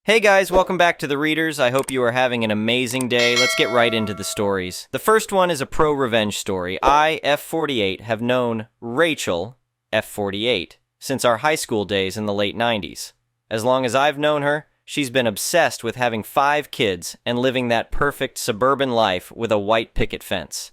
Hey guys, welcome back to The Readers. I hope you are having an amazing day. Let's get right into the stories. The first one is a pro-revenge story. I, F48, have known Rachel, F48, since our high school days in the late 90s. As long as I've known her, she's been obsessed with having 5 kids and living that perfect suburban life with a white picket fence.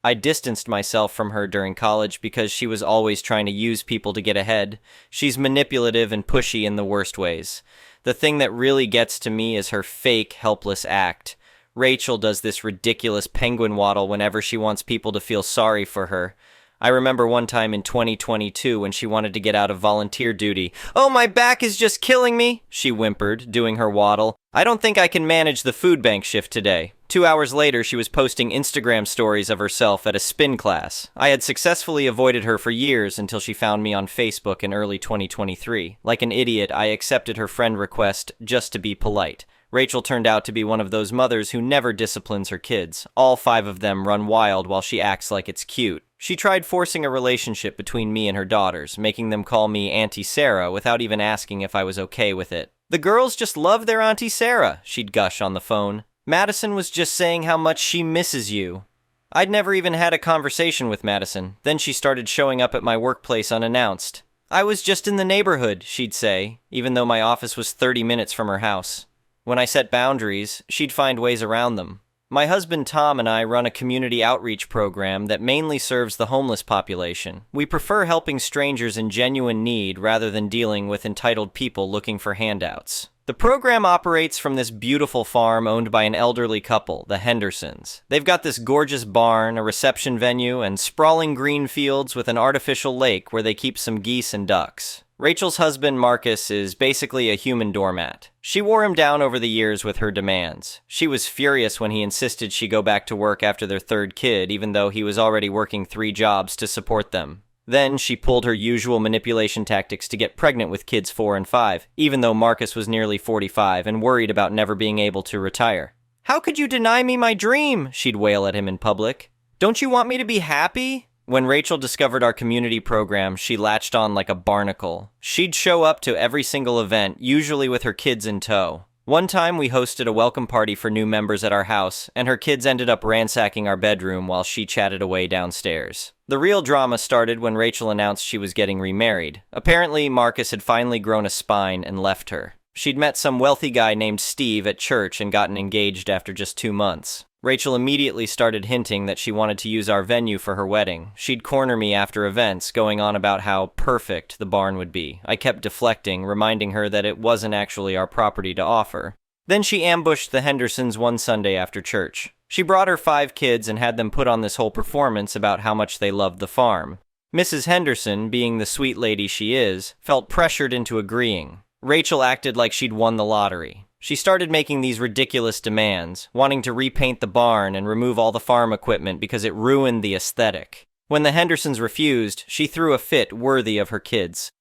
I distanced myself from her during college because she was always trying to use people to get ahead. She's manipulative and pushy in the worst ways. The thing that really gets to me is her fake, helpless act. Rachel does this ridiculous penguin waddle whenever she wants people to feel sorry for her. I remember one time in 2022 when she wanted to get out of volunteer duty. "Oh, my back is just killing me," she whimpered, doing her waddle. "I don't think I can manage the food bank shift today." 2 hours later, she was posting Instagram stories of herself at a spin class. I had successfully avoided her for years until she found me on Facebook in early 2023. Like an idiot, I accepted her friend request just to be polite. Rachel turned out to be one of those mothers who never disciplines her kids. All 5 of them run wild while she acts like it's cute. She tried forcing a relationship between me and her daughters, making them call me Auntie Sarah without even asking if I was okay with it. "The girls just love their Auntie Sarah," she'd gush on the phone. "Madison was just saying how much she misses you." I'd never even had a conversation with Madison. Then she started showing up at my workplace unannounced. "I was just in the neighborhood," she'd say, even though my office was 30 minutes from her house. When I set boundaries, she'd find ways around them. My husband Tom and I run a community outreach program that mainly serves the homeless population. We prefer helping strangers in genuine need rather than dealing with entitled people looking for handouts. The program operates from this beautiful farm owned by an elderly couple, the Hendersons. They've got this gorgeous barn, a reception venue, and sprawling green fields with an artificial lake where they keep some geese and ducks. Rachel's husband, Marcus, is basically a human doormat. She wore him down over the years with her demands. She was furious when he insisted she go back to work after their 3rd kid, even though he was already working 3 jobs to support them. Then she pulled her usual manipulation tactics to get pregnant with kids 4 and 5, even though Marcus was nearly 45 and worried about never being able to retire. "How could you deny me my dream?" she'd wail at him in public. "Don't you want me to be happy?" When Rachel discovered our community program, she latched on like a barnacle. She'd show up to every single event, usually with her kids in tow. One time we hosted a welcome party for new members at our house, and her kids ended up ransacking our bedroom while she chatted away downstairs. The real drama started when Rachel announced she was getting remarried. Apparently, Marcus had finally grown a spine and left her. She'd met some wealthy guy named Steve at church and gotten engaged after just 2 months. Rachel immediately started hinting that she wanted to use our venue for her wedding. She'd corner me after events, going on about how perfect the barn would be. I kept deflecting, reminding her that it wasn't actually our property to offer. Then she ambushed the Hendersons one Sunday after church. She brought her 5 kids and had them put on this whole performance about how much they loved the farm. Mrs. Henderson, being the sweet lady she is, felt pressured into agreeing. Rachel acted like she'd won the lottery. She started making these ridiculous demands, wanting to repaint the barn and remove all the farm equipment because it ruined the aesthetic. When the Hendersons refused, she threw a fit worthy of her kids.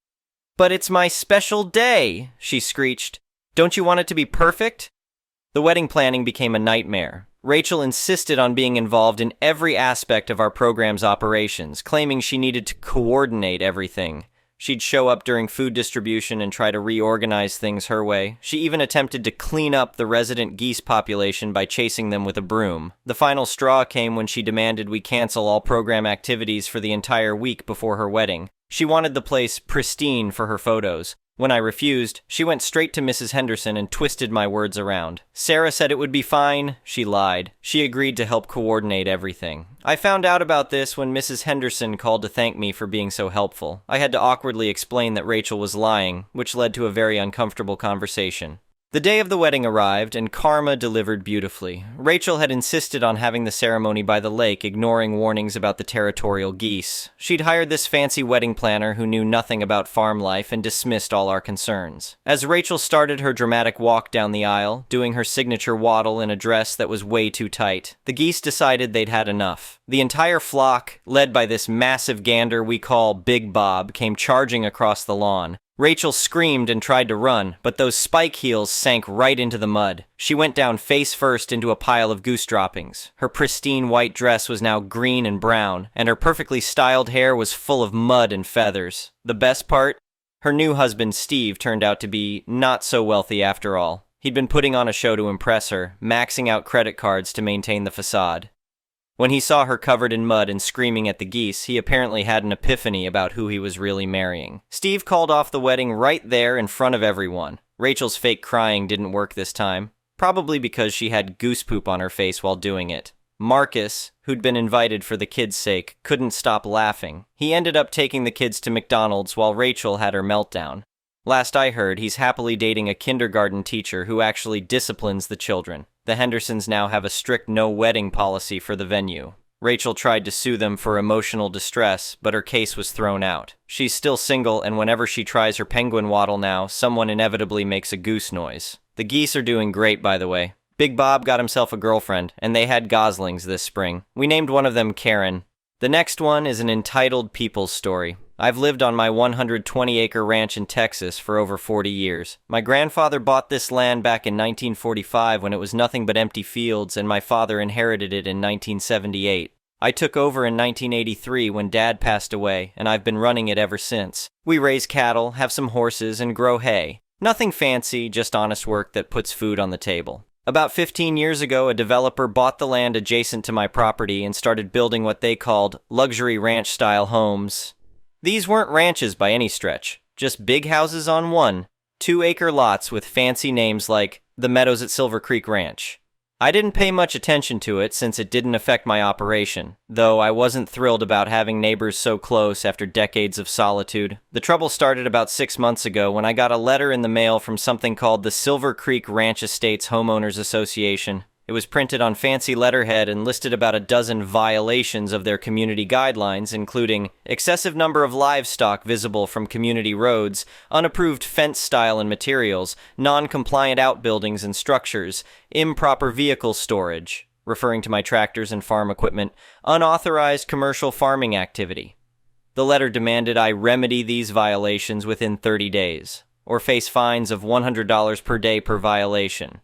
"But it's my special day," she screeched. "Don't you want it to be perfect?" The wedding planning became a nightmare. Rachel insisted on being involved in every aspect of our program's operations, claiming she needed to coordinate everything. She'd show up during food distribution and try to reorganize things her way. She even attempted to clean up the resident geese population by chasing them with a broom. The final straw came when she demanded we cancel all program activities for the entire week before her wedding. She wanted the place pristine for her photos. When I refused, she went straight to Mrs. Henderson and twisted my words around. "Sarah said it would be fine." She lied. She agreed to help coordinate everything. I found out about this when Mrs. Henderson called to thank me for being so helpful. I had to awkwardly explain that Rachel was lying, which led to a very uncomfortable conversation. The day of the wedding arrived, and karma delivered beautifully. Rachel had insisted on having the ceremony by the lake, ignoring warnings about the territorial geese. She'd hired this fancy wedding planner who knew nothing about farm life and dismissed all our concerns. As Rachel started her dramatic walk down the aisle, doing her signature waddle in a dress that was way too tight, the geese decided they'd had enough. The entire flock, led by this massive gander we call Big Bob, came charging across the lawn. Rachel screamed and tried to run, but those spike heels sank right into the mud. She went down face first into a pile of goose droppings. Her pristine white dress was now green and brown, and her perfectly styled hair was full of mud and feathers. The best part? Her new husband, Steve, turned out to be not so wealthy after all. He'd been putting on a show to impress her, maxing out credit cards to maintain the facade. When he saw her covered in mud and screaming at the geese, he apparently had an epiphany about who he was really marrying. Steve called off the wedding right there in front of everyone. Rachel's fake crying didn't work this time, probably because she had goose poop on her face while doing it. Marcus, who'd been invited for the kids' sake, couldn't stop laughing. He ended up taking the kids to McDonald's while Rachel had her meltdown. Last I heard, he's happily dating a kindergarten teacher who actually disciplines the children. The Hendersons now have a strict no-wedding policy for the venue. Rachel tried to sue them for emotional distress, but her case was thrown out. She's still single, and whenever she tries her penguin waddle now, someone inevitably makes a goose noise. The geese are doing great, by the way. Big Bob got himself a girlfriend, and they had goslings this spring. We named one of them Karen. The next one is an entitled people's story. I've lived on my 120-acre ranch in Texas for over 40 years. My grandfather bought this land back in 1945 when it was nothing but empty fields, and my father inherited it in 1978. I took over in 1983 when Dad passed away, and I've been running it ever since. We raise cattle, have some horses, and grow hay. Nothing fancy, just honest work that puts food on the table. About 15 years ago, a developer bought the land adjacent to my property and started building what they called luxury ranch-style homes. These weren't ranches by any stretch, just big houses on 1-2-acre lots with fancy names like the Meadows at Silver Creek Ranch. I didn't pay much attention to it since it didn't affect my operation, though I wasn't thrilled about having neighbors so close after decades of solitude. The trouble started about 6 months ago when I got a letter in the mail from something called the Silver Creek Ranch Estates Homeowners Association. It was printed on fancy letterhead and listed about a dozen violations of their community guidelines, including excessive number of livestock visible from community roads, unapproved fence style and materials, non-compliant outbuildings and structures, improper vehicle storage, referring to my tractors and farm equipment, unauthorized commercial farming activity. The letter demanded I remedy these violations within 30 days, or face fines of $100 per day per violation.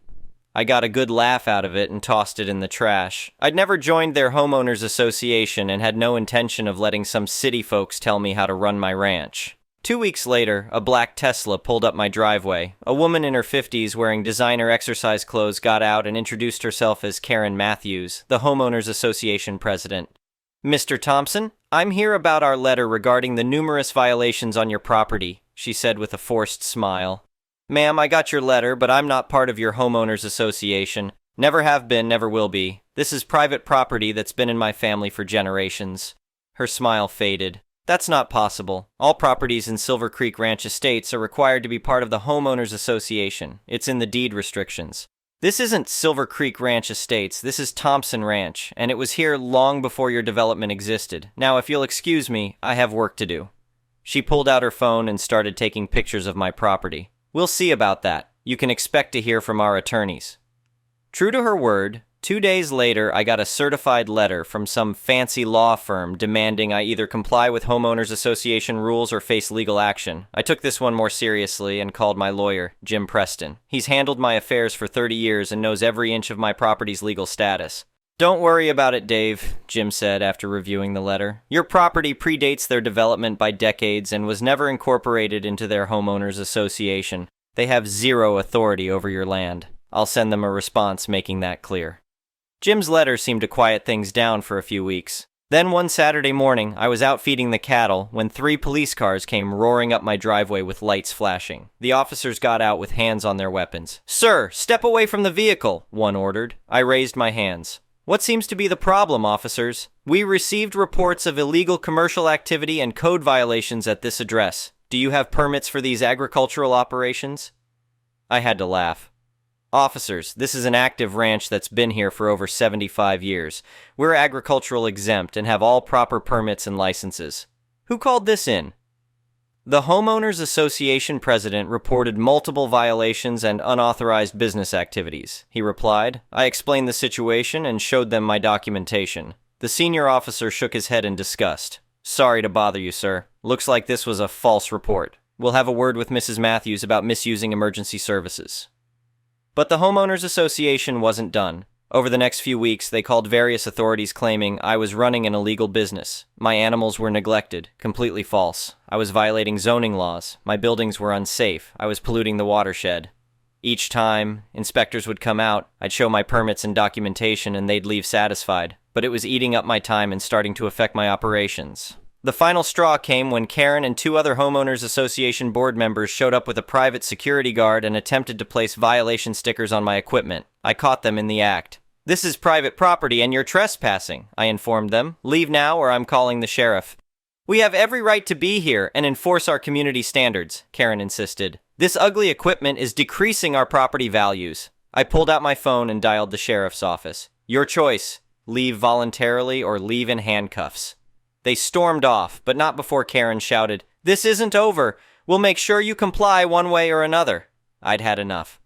I got a good laugh out of it and tossed it in the trash. I'd never joined their homeowners association and had no intention of letting some city folks tell me how to run my ranch. 2 weeks later, a black Tesla pulled up my driveway. A woman in her 50s wearing designer exercise clothes got out and introduced herself as Karen Matthews, the homeowners association president. "Mr. Thompson, I'm here about our letter regarding the numerous violations on your property," she said with a forced smile. "Ma'am, I got your letter, but I'm not part of your homeowners association. Never have been, never will be. This is private property that's been in my family for generations." Her smile faded. "That's not possible. All properties in Silver Creek Ranch Estates are required to be part of the homeowners association. It's in the deed restrictions. This isn't Silver Creek Ranch Estates, this is Thompson Ranch, and it was here long before your development existed. Now, if you'll excuse me, I have work to do." She pulled out her phone and started taking pictures of my property. "We'll see about that. You can expect to hear from our attorneys." True to her word, 2 days later I got a certified letter from some fancy law firm demanding I either comply with homeowners association rules or face legal action. I took this one more seriously and called my lawyer, Jim Preston. He's handled my affairs for 30 years and knows every inch of my property's legal status. "Don't worry about it, Dave," Jim said after reviewing the letter. "Your property predates their development by decades and was never incorporated into their homeowners association. They have zero authority over your land. I'll send them a response making that clear." Jim's letter seemed to quiet things down for a few weeks. Then one Saturday morning, I was out feeding the cattle when 3 police cars came roaring up my driveway with lights flashing. The officers got out with hands on their weapons. "Sir, step away from the vehicle," one ordered. I raised my hands. "What seems to be the problem, officers? We received reports of illegal commercial activity and code violations at this address. Do you have permits for these agricultural operations?" I had to laugh. "Officers, this is an active ranch that's been here for over 75 years. We're agricultural exempt and have all proper permits and licenses. Who called this in?" "The Homeowners Association president reported multiple violations and unauthorized business activities," he replied. I explained the situation and showed them my documentation. The senior officer shook his head in disgust. "Sorry to bother you, sir. Looks like this was a false report. We'll have a word with Mrs. Matthews about misusing emergency services." But the Homeowners Association wasn't done. Over the next few weeks, they called various authorities claiming I was running an illegal business. My animals were neglected. Completely false. I was violating zoning laws. My buildings were unsafe. I was polluting the watershed. Each time, inspectors would come out, I'd show my permits and documentation and they'd leave satisfied, but it was eating up my time and starting to affect my operations. The final straw came when Karen and 2 other homeowners association board members showed up with a private security guard and attempted to place violation stickers on my equipment. I caught them in the act. "This is private property and you're trespassing," I informed them. "Leave now or I'm calling the sheriff." "We have every right to be here and enforce our community standards," Karen insisted. "This ugly equipment is decreasing our property values." I pulled out my phone and dialed the sheriff's office. "Your choice. Leave voluntarily or leave in handcuffs." They stormed off, but not before Karen shouted, "This isn't over. We'll make sure you comply one way or another." I'd had enough.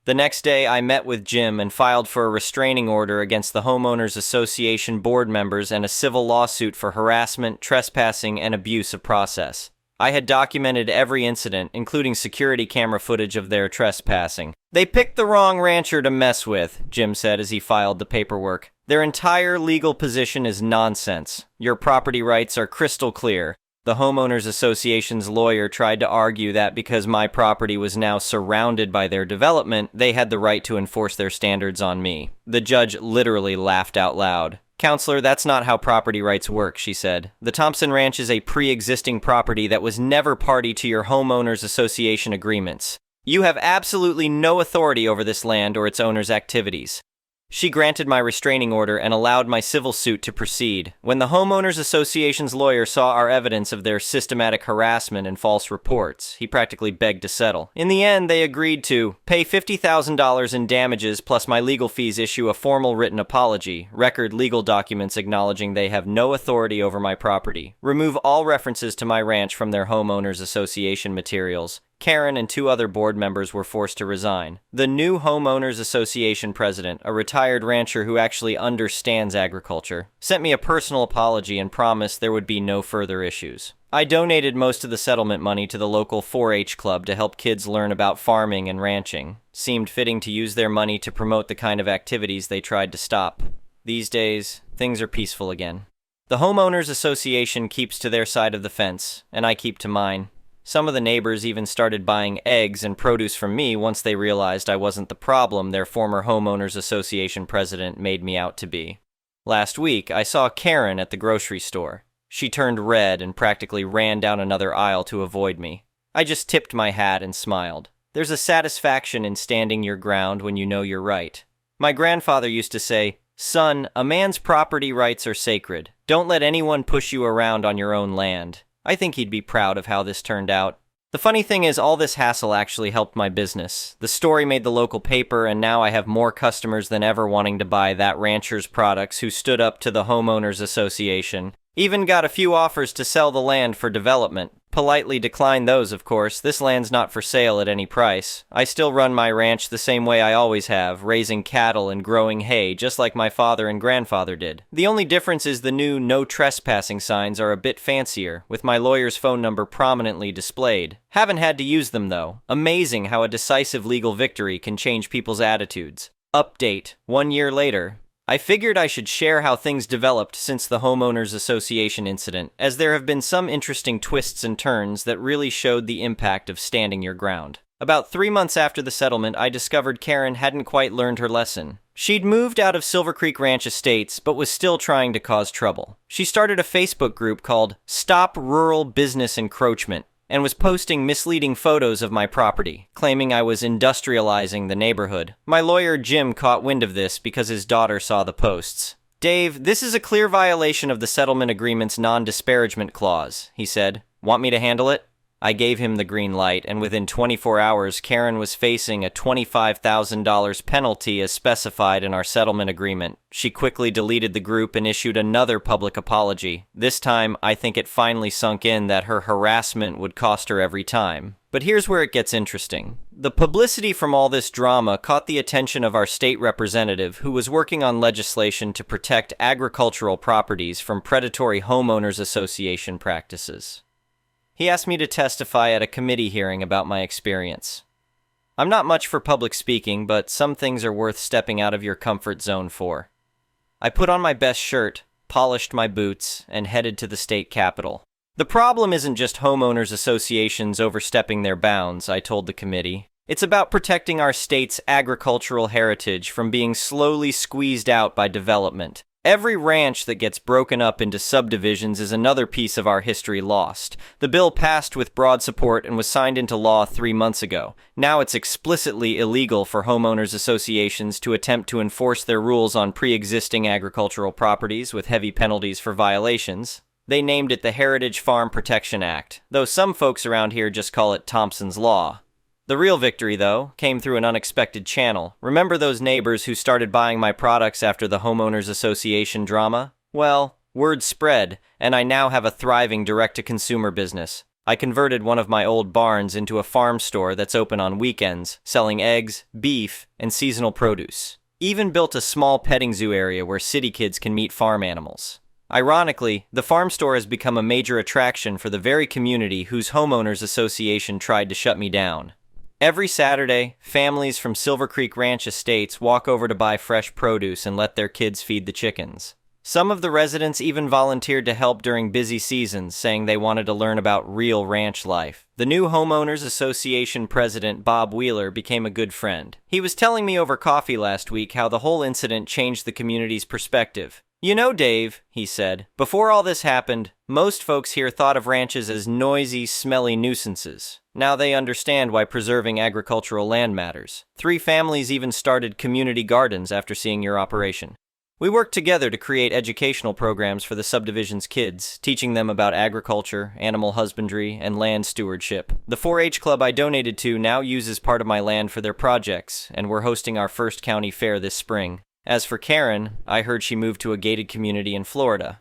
The next day, I met with Jim and filed for a restraining order against the Homeowners Association board members and a civil lawsuit for harassment, trespassing, and abuse of process. I had documented every incident, including security camera footage of their trespassing. "They picked the wrong rancher to mess with," Jim said as he filed the paperwork. "Their entire legal position is nonsense. Your property rights are crystal clear." The Homeowners Association's lawyer tried to argue that because my property was now surrounded by their development, they had the right to enforce their standards on me. The judge literally laughed out loud. "Counselor, that's not how property rights work," she said. "The Thompson Ranch is a pre-existing property that was never party to your Homeowners Association agreements. You have absolutely no authority over this land or its owner's activities." She granted my restraining order and allowed my civil suit to proceed. When the Homeowners Association's lawyer saw our evidence of their systematic harassment and false reports, he practically begged to settle. In the end, they agreed to pay $50,000 in damages plus my legal fees, issue a formal written apology, record legal documents acknowledging they have no authority over my property, remove all references to my ranch from their Homeowners Association materials. Karen and 2 other board members were forced to resign. The new Homeowners Association president, a retired rancher who actually understands agriculture, sent me a personal apology and promised there would be no further issues. I donated most of the settlement money to the local 4-H club to help kids learn about farming and ranching. Seemed fitting to use their money to promote the kind of activities they tried to stop. These days, things are peaceful again. The Homeowners Association keeps to their side of the fence, and I keep to mine. Some of the neighbors even started buying eggs and produce from me once they realized I wasn't the problem their former Homeowners Association president made me out to be. Last week, I saw Karen at the grocery store. She turned red and practically ran down another aisle to avoid me. I just tipped my hat and smiled. There's a satisfaction in standing your ground when you know you're right. My grandfather used to say, "Son, a man's property rights are sacred. Don't let anyone push you around on your own land." I think he'd be proud of how this turned out. The funny thing is, all this hassle actually helped my business. The story made the local paper, and now I have more customers than ever wanting to buy that rancher's products who stood up to the Homeowners Association. Even got a few offers to sell the land for development. Politely declined those, of course. This land's not for sale at any price. I still run my ranch the same way I always have, raising cattle and growing hay, just like my father and grandfather did. The only difference is the new no trespassing signs are a bit fancier, with my lawyer's phone number prominently displayed. Haven't had to use them, though. Amazing how a decisive legal victory can change people's attitudes. Update. 1 year later. I figured I should share how things developed since the Homeowners Association incident, as there have been some interesting twists and turns that really showed the impact of standing your ground. About 3 months after the settlement, I discovered Karen hadn't quite learned her lesson. She'd moved out of Silver Creek Ranch Estates, but was still trying to cause trouble. She started a Facebook group called Stop Rural Business Encroachment, and was posting misleading photos of my property, claiming I was industrializing the neighborhood. My lawyer Jim caught wind of this because his daughter saw the posts. "Dave, this is a clear violation of the settlement agreement's non-disparagement clause," he said. "Want me to handle it?" I gave him the green light, and within 24 hours, Karen was facing a $25,000 penalty as specified in our settlement agreement. She quickly deleted the group and issued another public apology. This time, I think it finally sunk in that her harassment would cost her every time. But here's where it gets interesting. The publicity from all this drama caught the attention of our state representative, who was working on legislation to protect agricultural properties from predatory homeowners association practices. He asked me to testify at a committee hearing about my experience. I'm not much for public speaking, but some things are worth stepping out of your comfort zone for. I put on my best shirt, polished my boots, and headed to the state capitol. The problem isn't just homeowners associations overstepping their bounds, I told the committee. It's about protecting our state's agricultural heritage from being slowly squeezed out by development. Every ranch that gets broken up into subdivisions is another piece of our history lost. The bill passed with broad support and was signed into law 3 months ago. Now it's explicitly illegal for homeowners associations to attempt to enforce their rules on pre-existing agricultural properties with heavy penalties for violations. They named it the Heritage Farm Protection Act, though some folks around here just call it Thompson's Law. The real victory, though, came through an unexpected channel. Remember those neighbors who started buying my products after the Homeowners Association drama? Well, word spread, and I now have a thriving direct-to-consumer business. I converted one of my old barns into a farm store that's open on weekends, selling eggs, beef, and seasonal produce. Even built a small petting zoo area where city kids can meet farm animals. Ironically, the farm store has become a major attraction for the very community whose Homeowners Association tried to shut me down. Every Saturday, families from Silver Creek Ranch estates walk over to buy fresh produce and let their kids feed the chickens. Some of the residents even volunteered to help during busy seasons, saying they wanted to learn about real ranch life. The new Homeowners Association president, Bob Wheeler, became a good friend. He was telling me over coffee last week how the whole incident changed the community's perspective. "You know, Dave," he said, "before all this happened, most folks here thought of ranches as noisy, smelly nuisances. Now they understand why preserving agricultural land matters. 3 families even started community gardens after seeing your operation. We worked together to create educational programs for the subdivision's kids, teaching them about agriculture, animal husbandry, and land stewardship. The 4-H club I donated to now uses part of my land for their projects, and we're hosting our first county fair this spring. As for Karen, I heard she moved to a gated community in Florida.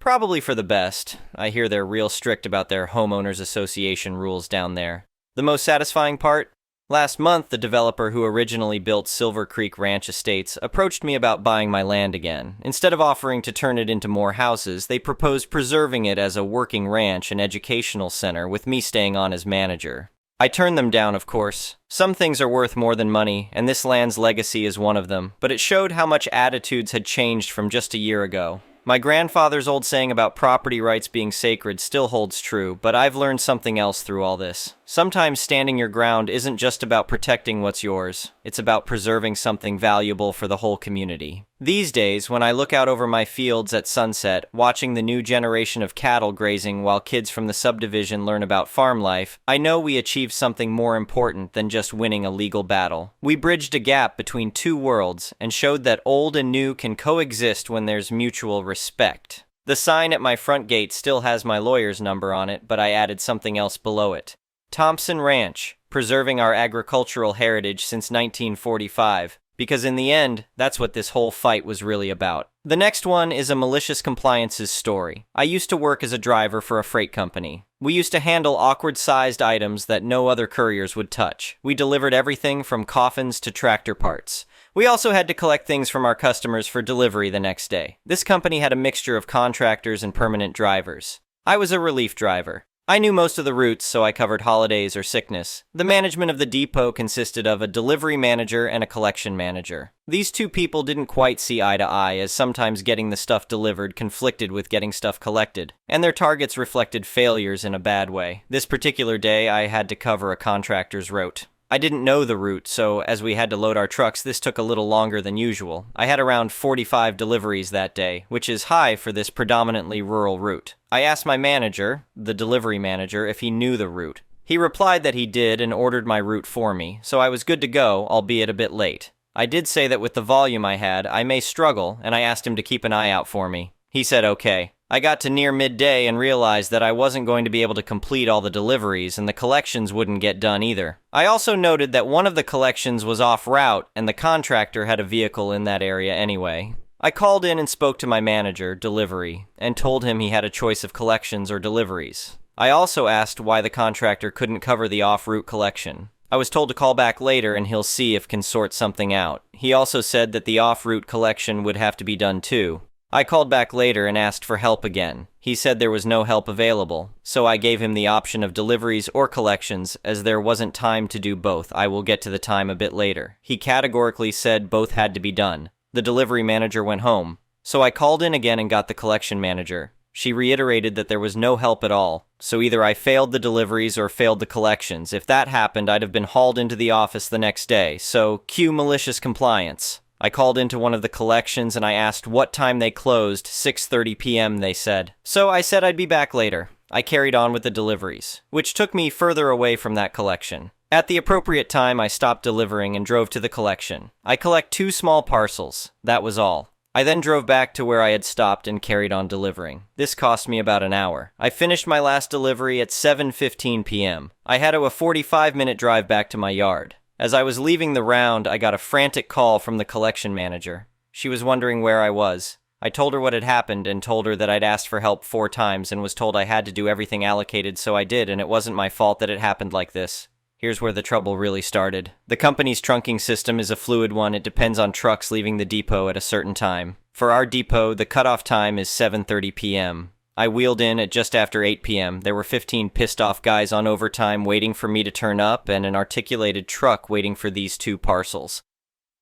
Probably for the best. I hear they're real strict about their homeowners association rules down there. The most satisfying part? Last month, the developer who originally built Silver Creek Ranch Estates approached me about buying my land again. Instead of offering to turn it into more houses, they proposed preserving it as a working ranch and educational center with me staying on as manager. I turned them down, of course. Some things are worth more than money, and this land's legacy is one of them, but it showed how much attitudes had changed from just a year ago. My grandfather's old saying about property rights being sacred still holds true, but I've learned something else through all this. Sometimes standing your ground isn't just about protecting what's yours. It's about preserving something valuable for the whole community. These days, when I look out over my fields at sunset, watching the new generation of cattle grazing while kids from the subdivision learn about farm life, I know we achieved something more important than just winning a legal battle. We bridged a gap between 2 worlds and showed that old and new can coexist when there's mutual respect. The sign at my front gate still has my lawyer's number on it, but I added something else below it. Thompson Ranch, preserving our agricultural heritage since 1945. Because in the end, that's what this whole fight was really about. The next one is a malicious compliances story. I used to work as a driver for a freight company. We used to handle awkward-sized items that no other couriers would touch. We delivered everything from coffins to tractor parts. We also had to collect things from our customers for delivery the next day. This company had a mixture of contractors and permanent drivers. I was a relief driver. I knew most of the routes, so I covered holidays or sickness. The management of the depot consisted of a delivery manager and a collection manager. These 2 people didn't quite see eye to eye, as sometimes getting the stuff delivered conflicted with getting stuff collected, and their targets reflected failures in a bad way. This particular day, I had to cover a contractor's route. I didn't know the route, so as we had to load our trucks, this took a little longer than usual. I had around 45 deliveries that day, which is high for this predominantly rural route. I asked my manager, the delivery manager, if he knew the route. He replied that he did and ordered my route for me, so I was good to go, albeit a bit late. I did say that with the volume I had, I may struggle, and I asked him to keep an eye out for me. He said okay. I got to near midday and realized that I wasn't going to be able to complete all the deliveries, and the collections wouldn't get done either. I also noted that one of the collections was off route, and the contractor had a vehicle in that area anyway. I called in and spoke to my manager, delivery, and told him he had a choice of collections or deliveries. I also asked why the contractor couldn't cover the off-route collection. I was told to call back later and he'll see if can sort something out. He also said that the off-route collection would have to be done too. I called back later and asked for help again. He said there was no help available, so I gave him the option of deliveries or collections, as there wasn't time to do both. I will get to the time a bit later. He categorically said both had to be done. The delivery manager went home, so I called in again and got the collection manager. She reiterated that there was no help at all, so either I failed the deliveries or failed the collections. If that happened, I'd have been hauled into the office the next day, so cue malicious compliance. I called into one of the collections and I asked what time they closed. 6:30 p.m. they said. So I said I'd be back later. I carried on with the deliveries, which took me further away from that collection. At the appropriate time, I stopped delivering and drove to the collection. I collect 2 small parcels. That was all. I then drove back to where I had stopped and carried on delivering. This cost me about an hour. I finished my last delivery at 7:15 p.m. I had a 45-minute drive back to my yard. As I was leaving the round, I got a frantic call from the collection manager. She was wondering where I was. I told her what had happened and told her that I'd asked for help 4 times and was told I had to do everything allocated, so I did, and it wasn't my fault that it happened like this. Here's where the trouble really started. The company's trunking system is a fluid one. It depends on trucks leaving the depot at a certain time. For our depot, the cutoff time is 7:30 p.m. I wheeled in at just after 8 p.m. There were 15 pissed-off guys on overtime waiting for me to turn up and an articulated truck waiting for these 2 parcels.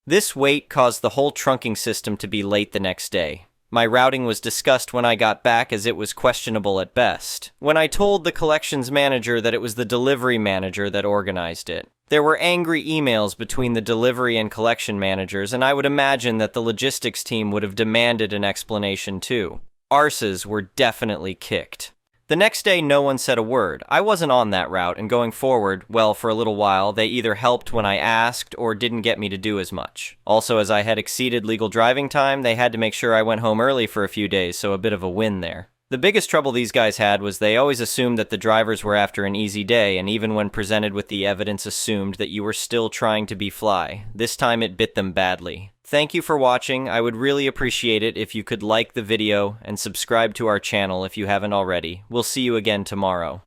This wait caused the whole trunking system to be late the next day. My routing was discussed when I got back as it was questionable at best. When I told the collections manager that it was the delivery manager that organized it. There were angry emails between the delivery and collection managers, and I would imagine that the logistics team would have demanded an explanation too. Arses were definitely kicked. The next day, no one said a word. I wasn't on that route, and going forward, well, for a little while, they either helped when I asked or didn't get me to do as much. Also, as I had exceeded legal driving time, they had to make sure I went home early for a few days, so a bit of a win there. The biggest trouble these guys had was they always assumed that the drivers were after an easy day, and even when presented with the evidence assumed that you were still trying to be fly. This time it bit them badly. Thank you for watching. I would really appreciate it if you could like the video and subscribe to our channel if you haven't already. We'll see you again tomorrow.